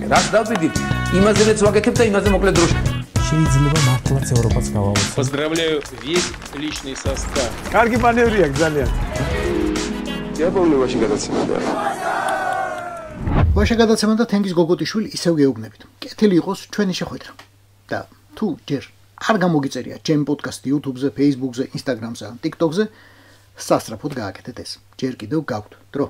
ვაკეთებ. რაც დავდივით, იმაზეც ვაკეთებ და იმაზე მოკლედ დროში. შეიძლება მართლაც ევროპაც გავავოცოთ. Поздравляю весь личный состав. კარგი მანევრია ძალიან. დიაპოლოვაში გადაცემდა. ვაშა გადაცემა და თენგის გოგოტიშვილი ისევ გეუბნებით. კეთილი იყოს ჩვენი შეხვედრა. და თუ ჯერ არ გამოგიწერია ჩემი პოდკასტი YouTube-ზე, Facebook-ზე, Instagram-ზე, TikTok-ზე, სასწრაფოდ გააკეთეთ ეს. ჯერ კიდევ გაქვთ დრო.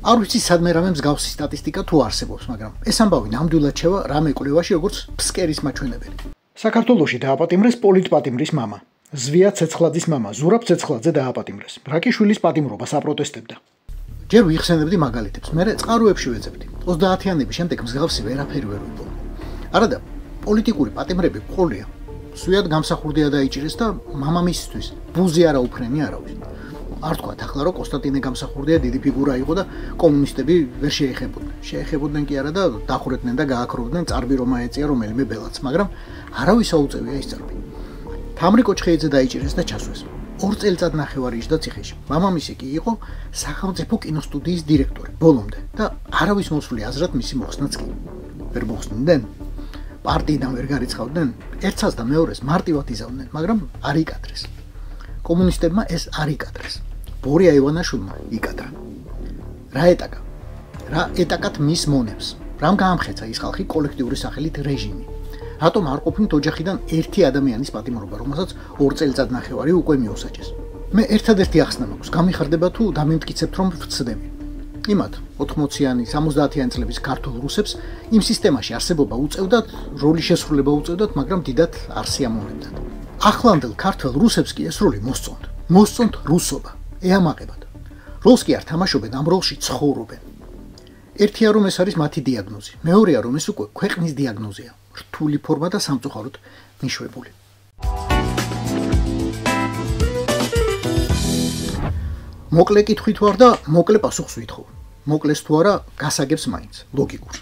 არ ვიცი სადმე რამე მსგავსი სტატისტიკა თუ არსებობს, მაგრამ ეს ამბავი ნამდვილად შევა რამე კვლევაში როგორც ფსკერის მაჩვენებელი. საქართველოში დააპატიმრეს პოლიტპატიმრის მამა. ზვია ცეცხლაძის მამა ზურაბ ცეცხლაძე დააპატიმრეს. ბრაკიშვილის პატიმრობას აპროტესტებდა. ჯერ ვიხსენებდი მაგალითებს, მერე წყაროებში ვეძებდი. 30-იანების შემდეგ მსგავსი ვერაფერი ვერ ვიპოვე. არადა, პოლიტიკური პატიმრები ყოლია. სვიად გამსახურდია დაიჭირეს და მამამისისთვის ბუზი არა უფრენი არავის. არ თქვათ ახლა რომ კონსტანტინე გამსახურდია დიდი ფიგურა იყო და კომუნისტები ვერ შეეხებოდნენ. შეეხებოდნენ კი არა და დახურეთდნენ და გააქრობდნენ წარბი რომ აეწია რომელიმე ბელაც, მაგრამ არავის აუწევია ის წარბი. თამრი კოჩხეიძე დაიჭირეს და ჩასვეს. 2 წელიწადნახევარი იჯდა ციხეში. მამამისი კი იყო სახელმწიფო კინოსტუდიის დირექტორი ბოლომდე და არავის მოსვლი აზრად მისი მოხსნაც კი. ვერ მოხსნდნენ. პარტიიდან ვერ გარიცხავდნენ, ერთსაც და მეორეს მარტივად იზავდნენ, მაგრამ არ იკადრეს. კომუნისტებმა ეს არ იკადრეს. ბორია ივანაშვილმა იკადრა. რა ეტაკა? რა ეტაკათ მის მონებს? რამ გაამხეცა ის ხალხი კოლექტიური სახელით რეჟიმი? რატომ არ ყოფნით ოჯახიდან ერთი ადამიანის პატიმრობა, რომელსაც 2 წელიწადნახევარი უკვე მიუსაჯეს? მე ერთადერთი ახსნა მაქვს, გამიხარდება თუ დამემტკიცებთ რომ ვწდები. იმათ 80-იანი, 70-იანი წლების ქართულ რუსებს იმ სისტემაში არსებობა უწევდათ, როლი შესრულება უწევდათ, მაგრამ დიდად არ სიამოვნებდათ. ახლანდელ ქართულ რუსებს კი ეს როლი მოსწონთ. მოსწონთ რუსობა. ეამაყებათ. როლს კი არ თამაშობენ, ამ როლში ცხოვრობენ. ერთია რომ ეს არის მათი დიაგნოზი, მეორეა რომ ეს უკვე ქვეყნის დიაგნოზია. რთული ფორმა და სამწუხაროდ მიშვებული. მოკლე კითხვით ვარ და მოკლე პასუხს ვითხოვ. მოკლეს თუ არა, გასაგებს მაინც, ლოგიკურს.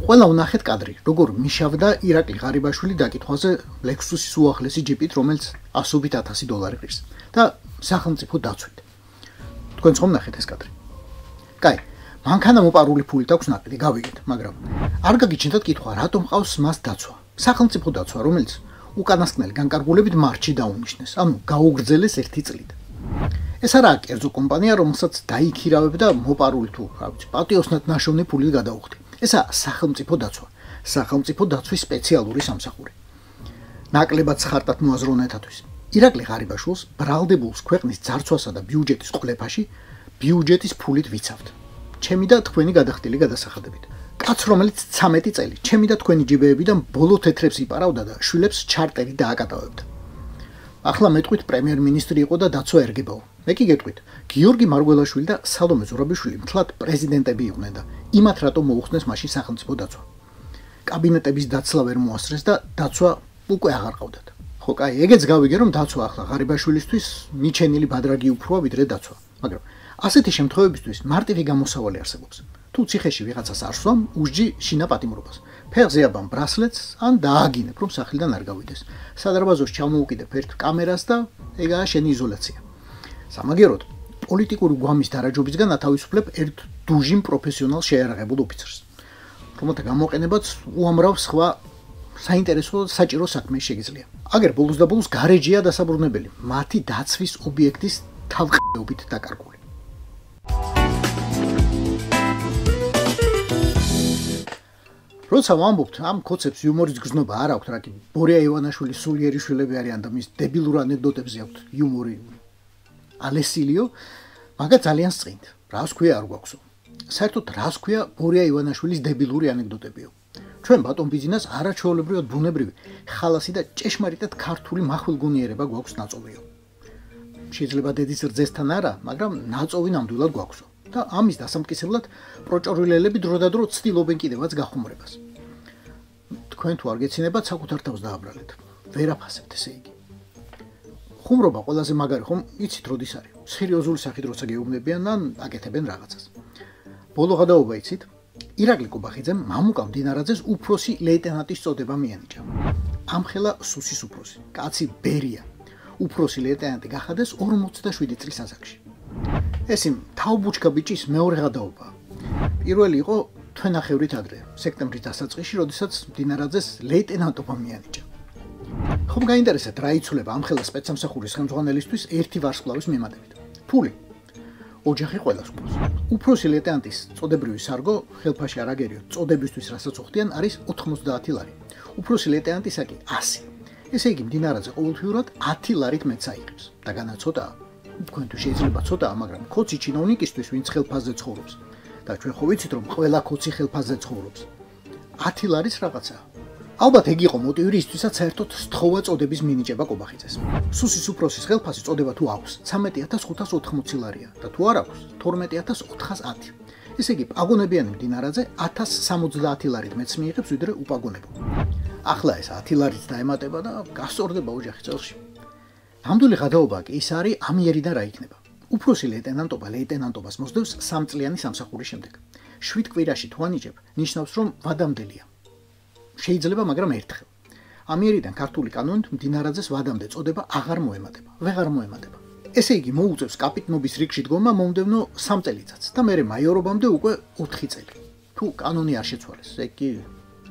ყველა ვნახეთ კადრი, როგორ მიშავდა ირაკლი ღარიბაშვილი დაკითხვაზე ლექსუსის უახლესი ჯიპით, რომელიც $100,000 ღირს და სახელმწიფო დაცვით. თქვენც ხომ ნახეთ ეს კადრი? კაი, მანქანა მოპარული ფულით აქვს ნაკლი, გავიგეთ, მაგრამ არ გაგიჩნდათ კითხვა, რატომ ყავს მას დაცვა? სახელმწიფო დაცვა, რომელიც უკანასკნელი განკარგულებით მარტში დაუნიშნეს, ანუ გაუგრძელეს 1 წლით. ეს არაა კერძო კომპანია, რომელსაც დაიქირავებ და მოპარული თუ, რა ვიცი, პატიოსნად ნაშოვნი ფული გადაუხდი. ესაა სახელმწიფო დაცვა, სახელმწიფო დაცვის სპეციალური სამსახური. ნაკლებად ხარტად მოაზროვნეთათვის. ირაკლი ღარიბაშვილს ბრალდებულს ქვეყნის ძარცვასა და ბიუჯეტის ყლეფაში ბიუჯეტის ფულით ვიცავთ. ჩემი და თქვენი გადახდილი გადასახადებით. კაც რომელიც 13 წელი ჩემი და თქვენი ჯიბეებიდან ბოლო თეთრებს იპარავდა და შვილებს ჩარტერი დააკატავებდა. ახლა მეტყვით პრემიერ-მინისტრი იყო და დაცვა ერგებაო. მე კი გეტყვით, გიორგი მარგველაშვილი და სალომე ზურაბიშვილი მთლად პრეზიდენტები იყვნენ და იმათ რატომ მოუხსნეს მაშინ სახელმწიფო დაცვა. კაბინეტების დაცლა ვერ მოასწრეს და დაცვა უკვე აღარ ყავდათ. ხო, კაი, ეგეც გავიგე რომ დაცვა ახლა ღარიბაშვილისთვის მიჩენილი ბადრაგი უფროა ვიდრე დაცვა. მაგრამ ასეთი შემთხვევებისთვის მარტივი გამოსავალი არსებობს. თუ ციხეში ვიღაცას არ სვამ, უსჯი შინა პატიმრობას. ფეხზე აბამ ბრასლეტს ან დააგინებ რომ სახლიდან არ გავიდეს. სადარბაზოში ჩამოუკიდებ ერთ კამერას და ეგაა შენი იზოლაცია. სამაგეროდ, პოლიტიკური გვამის დარაჯობისგან ათავისუფლებ ერთ დუჟიმ პროფესიონალ შეიარაღებულ ოფიცერს, რომელთა გამოყენებაც უამრავ სხვა საინტერესო საჭირო საქმე შეგიძლია. აგერ ბოლოს და ბოლოს გარეჯეა დასაბრუნებელი, მათი დაცვის ობიექტის თავყეობით დაკარგული. როცა ვამბობთ, ამ კოცებს იუმორის გზნობა არ აქვთ, რა კი ბორია ივანაშვილის სულიერი შვილები არიან და მის დებილურ ანეკდოტებზე აქვთ იუმორი. ალესილიო, მაგა ძალიან სწინთ. რას ქვია არ გვაქვსო. საერთოდ რას ქვია ბორია ივანაშვილის დებილური ანეკდოტებიო. ჩვენ ბატონ ბიზნეს არაჩვეულებრივად ბუნებრივი, ხალასი და ჭეშმარიტად ქართული მახვილგონიერება გვაქვს ნაწოვიო. შეიძლება დედის რძესთან არა, მაგრამ ნაწოვი ნამდვილად გვაქვსო. და ამის დასამტკიცებლად პროჭორილელები დროდადრო ცდილობენ კიდევაც გახუმრებას. თქვენ თუ არ გეცინებათ საკუთარ თავს დააბრალეთ. ვერ აფასებთ ესე იგი. ხუმრობა ყველაზე მაგარი ხომ იცით როდის არის? სერიოზული სახით როცა გეუბნებიან ან აკეთებენ რაღაცას. ბოლო გადაობა იცით? ირაკლი კობახიძემ მამუკა მდინარაძეს უფროსი ლეიტენანტის წოდება მიანიჭა. ამხელა სუსის უფროსი, კაცი ბერია. უფროსი ლეიტენანტი გახადეს 47 წლის ასაკში. ეს იმ თავბუჩქა ბიჭის მეორე გადაობა. პირველი იყო თვენახევრით ადრე, სექტემბრის დასაწყისში, როდესაც მდინარაძეს ლეიტენანტობა მიანიჭა. ხომ გაინტერესებთ რა იცვლება ამ ხელა სპეცსამსახურის ხელმძღვანელისთვის ერთი ვარსკვლავის მიმადებით? ფული. ოჯახი ყველას გვყავს. უფროსი ლეიტენანტის წოდებრივი სარგო ხელფაში არ აგერიოთ, წოდებისთვის რასაც უხდიან არის 90 ლარი. უფროსი ლეიტენანტისა კი 100. ესე იგი მდინარაძე ყოველთვიურად 10 ლარით მეც აიღებს. და განაცოტაა. თქვენთვის შეიძლება ცოტაა, მაგრამ ქოცი ჩინოვნიკისთვის, ვინც ხელფასზე ცხოვრობს. და ჩვენ ხო ვიცით, რომ ყველა ქოცი ხელფასზე ცხოვრობს. 10 ლარის რაღაცაა. ალბათ ეგ იყო მოტივი, რისთვისაც საერთოდ სთხოვა წოდების მინიჭება კობახიძეს. სუსის უფროსის ხელფასი წოდება თუ აქვს 13580 ლარია და თუ არ აქვს 12410. ესე იგი, პაგონებიანი მდინარაძე 1070 ლარით მეც მიიღებს, ვიდრე უპაგონებო. ახლა ეს 10 ლარით დაემატება და გასწორდება ოჯახი წელში. ნამდვილი გადაობა კი ის არის ამიერიდან რა იქნება. უფროსი ლეიტენანტობას მოსდევს 3 წლიანი სამსახურის შემდეგ. 7 კვირაში თუ ანიჭებ, ნიშნავს რომ ვადამდელია. შეიძლება, მაგრამ ერთხელ. ამიერიდან ქართული კანონით მდინარაძეს ვადამდე წოდება აღარ მოემატება, ვეღარ მოემატება. ესე იგი, მოუწევს კაპიტნობის რიგში დგომა მომდევნო 3 წელიწადს და მერე მაიორობამდე უკვე 4 წელი. თუ კანონი არ შეცვალეს, ეგ კი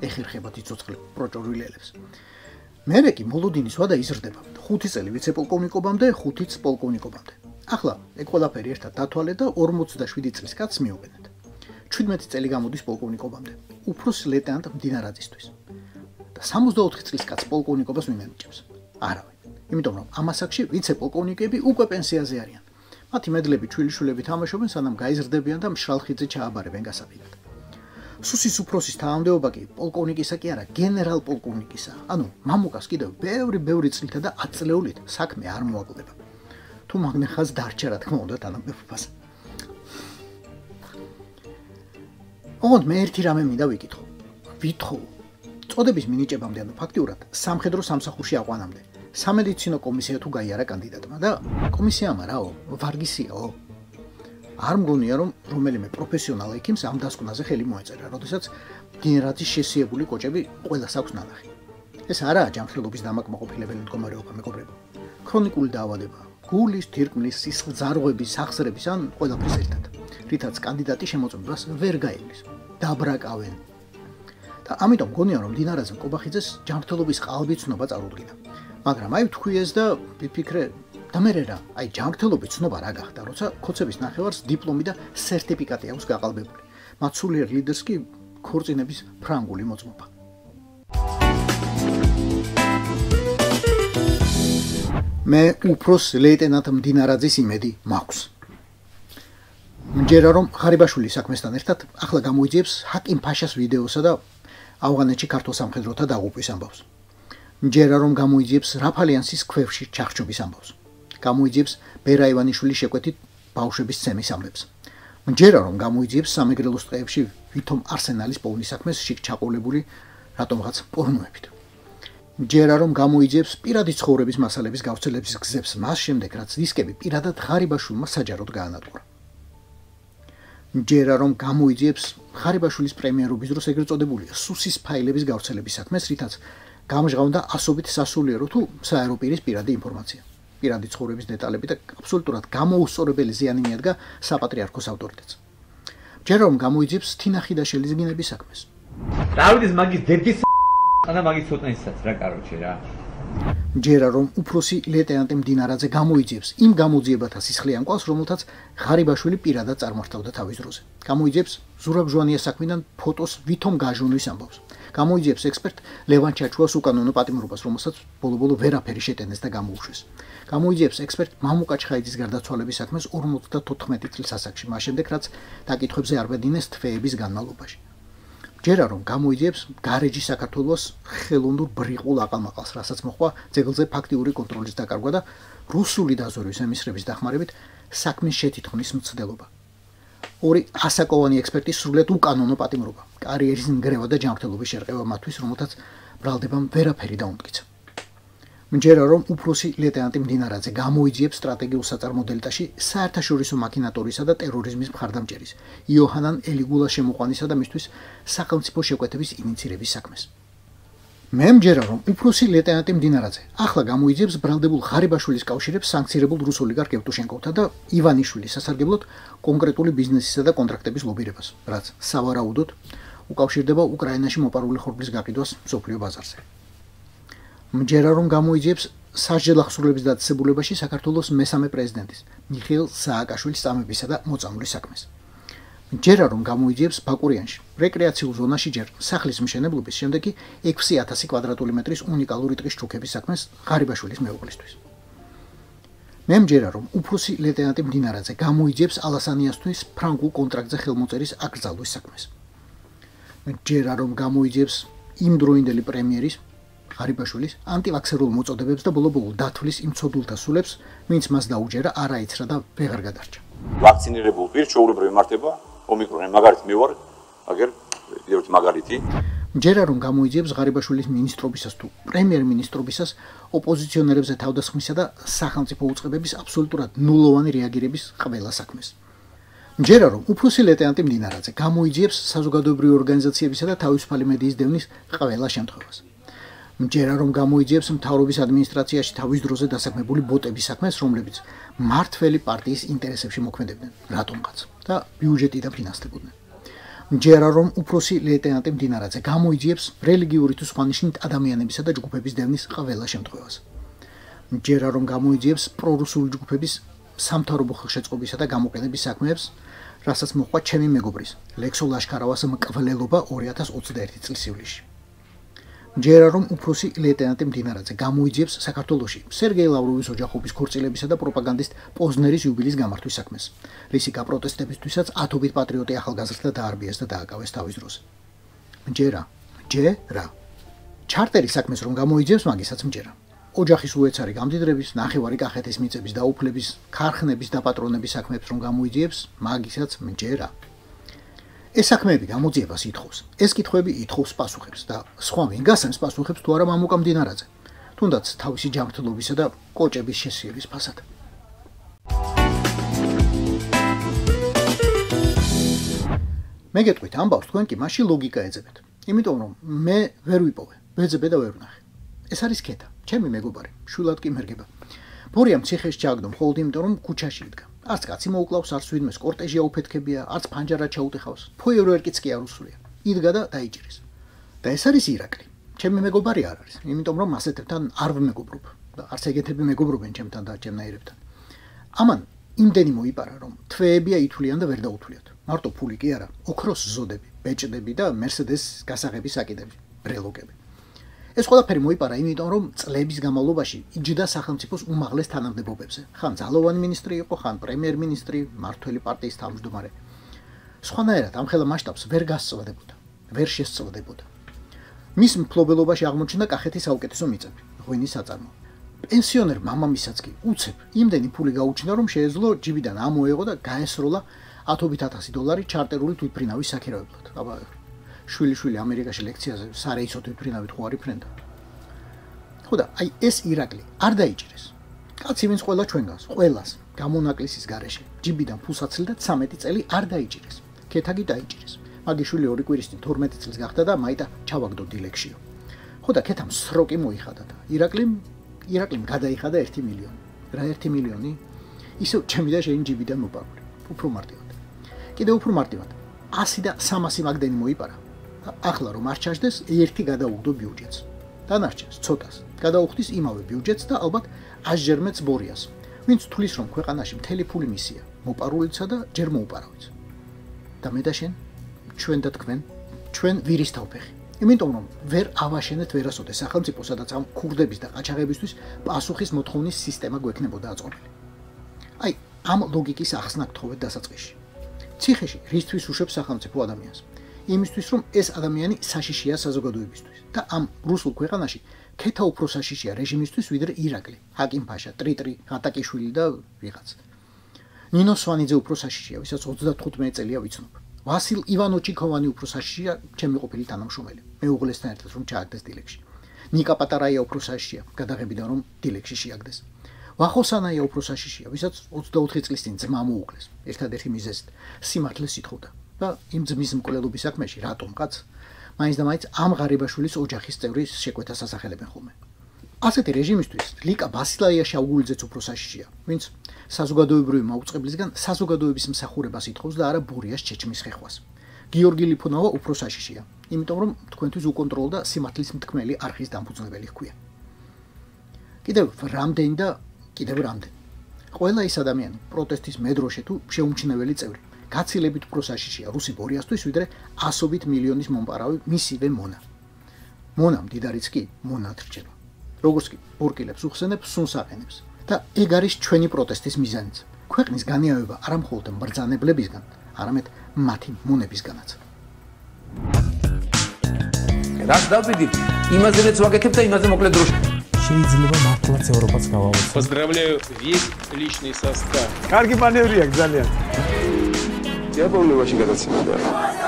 ეხერხება ცოცხლ პროჭორვილელებს. მერე კი მოლოდინის ვადა იზრდება. 5 წელი ვიცე-პოლკოვნიკობამდე, 5 პოლკოვნიკობამდე. ახლა ეგ ყველაფერი ერთად დათვალეთ და 47 წლის კაცს მიუყენეთ. 17 წელი გამოდის პოლკოვნიკობამდე. უფროს ლეიტენანტ მდინარაძისთვის. და 64 წლის კაცს პოლკოვნიკობას მიმენიჭებს. არავინ. იმიტომ რომ ამ ასაკში ვიცე-პოლკოვნიკები უკვე პენსიაზე არიან. მათი მედლები ჩვილიშვილები თამაშობენ, სანამ გაიზრდებიან და მშრალხიძე ჩააბარებენ გასაფრთხილად. სუსის უფროსის თანამდებობა კი პოლკოვნიკისა კი არა, გენერალ-პოლკოვნიკისა. ანუ მამუკას კიდევ ბევრი წლითა და აწლეულით საქმე არ მოაკლდება. თუ მაგნეხას დარჩა რა თქმა უნდა თანამდებობას. ოღონდ მე ერთი რამე მინდა ვიკითხო. ვითხოვ. წოდების მინიჭებამდე, ანუ ფაქტიურად სამხედრო სამსახურში აყვანამდე. სამედიცინო კომისია თუ გაიარა კანდიდატმა და კომისიამა რაო, ვარგისიაო. არ მგონია რომ რომელიმე პროფესიონალ ექიმს ამ დასკვნაზე ხელი მოეწერა, როდესაც მდინარაძის შესიებული კოჭები ყველას აქვს ნანახი. ეს არაა ჯანმრთელობის დამაკმაყოფილებელი მდგომარეობა, მეგობრებო. ქრონიკული დაავადება, გულის, თირკმლის, სისხლძარღვების, სახსრების ან ყველაფრის ერთად, რითაც კანდიდატი შემოწმებას ვერ გაივლის, დაბრაკავენ. და ამიტომ მგონია რომ მდინარაძემ კობახიძეს ჯანმრთელობის ყალბიცნობა წარუდგინა. მაგრამ აი ვთქვი ეს და ვიფიქრე და მე რა, აი ჯანმრთელობის ცნობა რა გახდა, როცა ქოცების ნახევარს დიპლომი და სერტიფიკატი აქვს გაყალბებული. მათ სულიერ ლიდერს კი ქორწინების ფრანგული მოწმობა. მე უფროს ლეიტენანტ მდინარაძის იმედი მაქვს. მჯერა რომ ხარიბაშვილის საქმესთან ერთად ახლა გამოიძიებს ჰაკიმ ფაშას ვიდეოსა და ავღანეთში ქართულ სამხედროთა დაღუპვის ამბავს. მჯერა რომ გამოიძიებს რაფალიანსის ქვევრში ჩახჭობის ამბავს. გამოიძიებს ბერა ივანიშვილის შეკვეთით ბავშვების ცემის ამბებს. მჯერა რომ გამოიძიებს სამეგრელოს ტყეებში ვითომ არსენალის პოვნის საქმეს შიგ ჩაყოლებული რატომღაც პორნოებით. მჯერა რომ გამოიძიებს პირადი ცხოვრების მასალების გავრცელების გზებს მას შემდეგ რაც დისკები პირადად ხარიბაშვილმა საჯაროდ გაანადგურა. მჯერა რომ გამოიძიებს ხარიბაშვილის პრემიერობის დროს ეგრეთ წოდებულია სუსის ფაილების გავრცელების საქმეს, რითაც გამჟღავნდა ასობით სასულიერო თუ საერო პირის პირადი ინფორმაცია. პირადი ცხოვრების დეტალები და აბსოლუტურად გამოუსწორებელი ზიანი მიადგა საპატრიარქოს ავტორიტეტს. მჯერა რომ გამოიძიებს თინა ხიდაშელის გინების საქმეს. დავიდეს მაგის დედის ანა მაგის ცოტნისაც რა კაროჩე რა. მჯერა რომ უფროსი ლეიტენანტი მდინარაძე გამოიძიებს იმ გამოძიებათა სისხლიან კვალს, რომელთაც ხარიბაშვილი პირადად წარმართავდა თავის დროზე. გამოიძიებს ზურაბ ჟვანიას საქმიდან ფოტოს ვითომ გაჟონვის ამბავს. გამოიძიებს ექსპერტ ლევან ჩაჩუას უკანონო პატიმრობას, რომელსაც ბოლო-ბოლო ვერაფერი შეტენეს და გამოუშვეს. გამოიძიებს ექსპერტ მამუკა ჩხაიძის გარდაცვალების საქმეს 54 წლის ასაკში, მას შემდეგ რაც დაკითხვებზე არ ბედინეს თვეების განმავლობაში. მჯერა რომ გამოიძიებს გარეჯი საქართველოს ხელოვნურ ბრიყულ აყალმაყალს, რასაც მოხდა ძეგლზე ფაქტიური კონტროლის დაკარგვა და რუსული დაზვერვის ემისრების დახმარებით საქმის შეთითხოვნის მცდელობა. ორი ასაკოვანი ექსპერტის სრულად უკანონო პატიმრობა, კარიერის ნგრევა და ჯანმრთელობის შერყევა მათთვის, რომელთაც ბრალდებამ ვერაფერი დაუნტკიცა. მჯერა რომ უფროსი ლეიტენანტი მდინარაძე გამოიძიებს სტრატეგიულ საწარმო დელტაში საერთაშორისო მაქინატორისა და ტერორიზმის მხარდამჭერის იოჰანან ელიგულას შემოყვანისა და მისთვის სახელმწიფო შეკვეთების ინიცირების საქმეს. მე მჯერა რომ უფროსი ლეიტენანტი მდინარაძე ახლა გამოიძიებს ბრალდებულ ღარიბაშვილის კავშირებს სანქცირებულ რუს ოლიგარქ ევტუშენკოვთან და ივანიშვილის სასარგებლოდ კონკრეტული ბიზნესისა და კონტრაქტების ლობირებას, რაც სავარაუდოდ უკავშირდება უკრაინაში მოპარული ხორბლის გაყიდვას მსოფლიო ბაზარზე. მჯერა რომ გამოიძიებს სასჯელ ახსრულების დაწესებულებაში საქართველოს მესამე პრეზიდენტის მიხეილ სააკაშვილის წამებისა და მოწამვლის საქმეს. მჯერა რომ გამოიძიებს ბაკურიანში რეკრეაციულ ზონაში ჯერ სახლის მშენებლობის შემდეგ კი 6000 კვადრატული მეტრის უნიკალური ტყის ჩუქების საქმეს ღარიბაშვილის მეუღლისთვის. მე მჯერა რომ უფროსი ლეიტენანტი მდინარაძე გამოიძიებს ალასანიასთვის ფრანგულ კონტრაქტზე ხელმოწერის აკრძალვის საქმეს. მჯერა რომ გამოიძიებს იმდროინდელი პრემიერის ღარიბაშვილის ანტივაქსერულ მოწოდებებს და ბოლო-ბოლო დათვლის იმ ცოდულთა სულებს, ვინც მას დაუჯერა, არა იცრა და ვეღარ გადარჩა. ვაქცინირებულ პირს ჩვეულებრივი მართება ომიკრონი მაგალითად მე ვარ, აგერ ერთი მაგალითი. მჯერა რომ გამოიძიებს ღარიბაშვილის მინისტრობისას თუ პრემიერ-მინისტრობისას ოპოზიციონერებზე თავდასხმისა და სახელმწიფო უწყებების აბსოლუტურად ნულოვანი რეაგირების ყველა საქმეს. მჯერა რომ უფროსი ლეიტენანტი მდინარაძე გამოიძიებს საზოგადოებრივი ორგანიზაციებისა და თავისუფალი მედიის დევნის ყველა შემთხვევას. მჯერა რომ გამოიძიებს მთავრობის ადმინისტრაციაში თავის დროზე დასაქმებული ბოტების საქმეს, რომლებიც მართველი პარტიის ინტერესებში მოქმედებდნენ, რატომღაც და ბიუჯეტი დაფინანსდებოდნენ. მჯერა რომ უფროსი ლეიტენანტი მდინარაძე გამოიძიებს რელიგიური თუ სხვა ნიშნით ადამიანებისა და ჯგუფების დევნის ყველა შემთხვევას. მჯერა რომ გამოიძიებს პრორუსული ჯგუფების სამთავრობო ხელშეწყობისა და გამოყენების საქმეებს, რასაც მოყვა ჩემი მეგობრის ლექსო ლაშქარავას მკვლელობა 2021 წლის ივლისში. მჯერა რომ უფროსი ლეიტენანტი მდინარაძე გამოიძიებს საქართველოში სერგეი ლავროვის ოჯახობის ქორწილებისა და პროპაგანდისტ პოზნერის იუბილეის გამართვის საქმეს, რისი გაპროტესტებისთვისაც ათობით პატრიოტი ახალგაზრდა დაარბიეს და დააკავეს თავის დროზე. მჯერა ჩარტერის საქმეს რომ გამოიძიებს, მაგისაც მჯერა. ოჯახის უეცარი გამდიდრების, ნახევარი კახეთის მიწების დაუფლების, ქარხნების დაპატრონების საქმეებს რომ გამოიძიებს, მაგისაც მჯერა. ეს საქმეები გამოძიებას ითხოვს. ეს კითხვები ითხოვს პასუხებს და სხვა ვინ გასცემს პასუხებს თუ არა მამუკა მდინარაძე, თუნდაც თავისი ჯანმრთელობისა და კოჭების შესიების ფასად. მე გეტყვით ამბავს, თქვენ კი მაშინ ლოგიკა ეძებეთ. იმიტომ რომ მე ვერ ვიპოვე, ვეძებე და ვერ ვნახე. ეს არის ქეთა, ჩემი მეგობარი, შვილად კი მერგება. ბორიამ ციხეში ჩააგდო მხოლოდ იმიტომ რომ ქუჩაში იდგა. არც კაცი მოუკლავს, არც ვინმეს კორტეჟია უფეთქებია, არც ფანჯარა ჩაუტეხავს. ფოიერვერკიც კი არ უსურია. იდგა და დაიჭირეს. და ეს არის ირაკლი. ჩემი მეგობარი არ არის, იმიტომ რომ ასეთებთან არ ვმეგობრობ და არც ეგეთები მეგობრობენ ჩემთან და ჩემნაირებთან. ამან იმდენი მოიპარა, რომ თვეებია ითვლიან და ვერ დაუთვლიათ. მარტო ფული კი არა, ოქროს ზოდები, ბეჭდები და მერსედეს გასაღების საკიდები, ბრელოკები. ეს ყველაფერი მოიპარა იმიტომ, რომ წლების განმავლობაში იჯდა სახელმწიფოს უმაღლეს თანამდებობებზე. ხან ძალოვანი მინისტრი იყო, ხან პრემიერ-მინისტრი, მართველი პარტიის თავმჯდომარე. სხვანაირად ამხელა მასშტაბს ვერ გასწვდებოდა, ვერ შესწვდებოდა. მის მფლობელობაში აღმოჩნდა კახეთის საუკეთესო მიწები, ღვინის საწარმო. პენსიონერ მამამისაც კი უცებ იმდენი ფული გაუჩნდა, რომ შეეძლო ჯიბიდან ამოეღო და გაესროლა $10,000 ჩარტერული თვითმფრინავის საქირავებლად. აბა შვილი ამერიკაში ლექციაზე სარეისო თვითმფრინავით ხო არ იფრენდა. ხო და აი ეს ირაკლი არ დაიჭირეს. კაცი ვინც ყველა ჩვენგანს, ყველას გამონაკლისის გარეშე ჯიბიდან ფულს აცლიდა 13 წელი არ დაიჭირეს. ქეთაგი დაიჭირეს. მაგი შვილი 2 კვირის წინ 12 წელს გახდა და მაიტა ჩავაგდო დილექშიო. ხო და ქეთამ სროკი მოიხადა და ირაკლიმ გადაიხადა 1 მილიონი. რა 1 მილიონი? ისევ ჩემი და შენი ჯიბიდან მოპარული. უფრო მარტივად. კიდევ უფრო მარტივად. 100 და 300 მაგდენი მოიპარა. ახლა რომ არ ჩაჯდეს, ერთი გადაუგდო ბიუჯეტს. დანარჩენს ცოტას. გადაუხდის იმავე ბიუჯეტს და ალბათ 100-ჯერ მეც ბორიას. ვინც თulis რომ ქვეყანაში მთელი ფული მისია, მოპარულიცა და ჯერ მოუპარავიც. და მე და შენ, ჩვენ და თქვენ, ჩვენ ვირისთავფეხი. იმიტომ რომ ვერ ავაშენეთ ვერასოდეს სახელმწიფო, სადაც ამ ქურდების და ყაჩაღებისთვის პასუხის მოთხოვნის სისტემა გვექნებოდა აწყობილი. აი, ამ ლოგიკის ახსნა გთხოვეთ დასაწყისში. ციხეში რისთვის უშვებს სახელმწიფო ადამიანს? იმისთვის რომ ეს ადამიანი საშიშია საზოგადოებისთვის და ამ რუსულ ქვეყანაში ქეთა უფრო საშიშია რეჟიმისთვის ვიდრე ირაკლი, ჰაკიმ ფაშა, ტრიტრი, ღატაკიშვილი და ვიღაც. ნინო სვანიძე უფრო საშიშია, ვისაც 35 წელია ვიცნობ. ვასილ ივანოჩიკოვანი უფრო საშიშია, ჩემი ყოფილი თანამშრომელი, მეუღლესთან ერთად რომ ჩააგდეს დილექში. ნიკა პატარაია უფრო საშიშია, გადაღებიდან რომ დილექში შეაგდეს. ვახოსანაია უფრო საშიშია, ვისაც 24 წლის წინ ძმა მოუკლეს, ერთადერთი მიზეზით სიმართლეს ითხოვდა. და იმ ძმის მკვლელობის საქმეში რატომღაც მაინც და მაინც ამ ღარიბაშვილის ოჯახის წევრის შეკვეთას ასახელებენ ხოლმე. ასეთი რეჟიმისთვის ლიკა ბასილაია შავგულიძეც უფრო საშიშია, ვინც საზოგადოებრივი მაუწყებლისგან საზოგადოების მსახურებას ითხოვს და არა ბურიას ჩეჩმის ხეხვას. გიორგი ლიფონოვა უფრო საშიშია, იმიტომ რომ თქვენთვის უკონტროლო და სიმართლის მთქმელი არხის დამფუძნებელი ჰქვია. კიდევ რამდენი და კიდევ რამდენი. ყველა ის ადამიანი პროტესტის მედროშე თუ შეუმჩნეველი წევრი გაცილებით უფრო საშიშია რუსი ბორიასთვის, ვიდრე ასობით მილიონის მომპარავი მისივე მონა. მონა მდიდარიც კი მონად რჩება. როგორც კი ბურკილებს უხსენებს, სუნს აყენებს და ეგ არის ჩვენი პროტესტის მიზანიც. ქვეყნის განიავება არა მხოლოდ მბრძანებლებისგან, არამედ მათი მონებისგანაც. რაც დავდივით, იმაზეც ვაკეთებ და იმაზე მოკლედ დროში. შეიძლება მართლაც ევროპაც გავავოცოთ. Поздравляю весь личный состав. კარგი მანევრია ძალიან. Я помню, очень гадаться надо.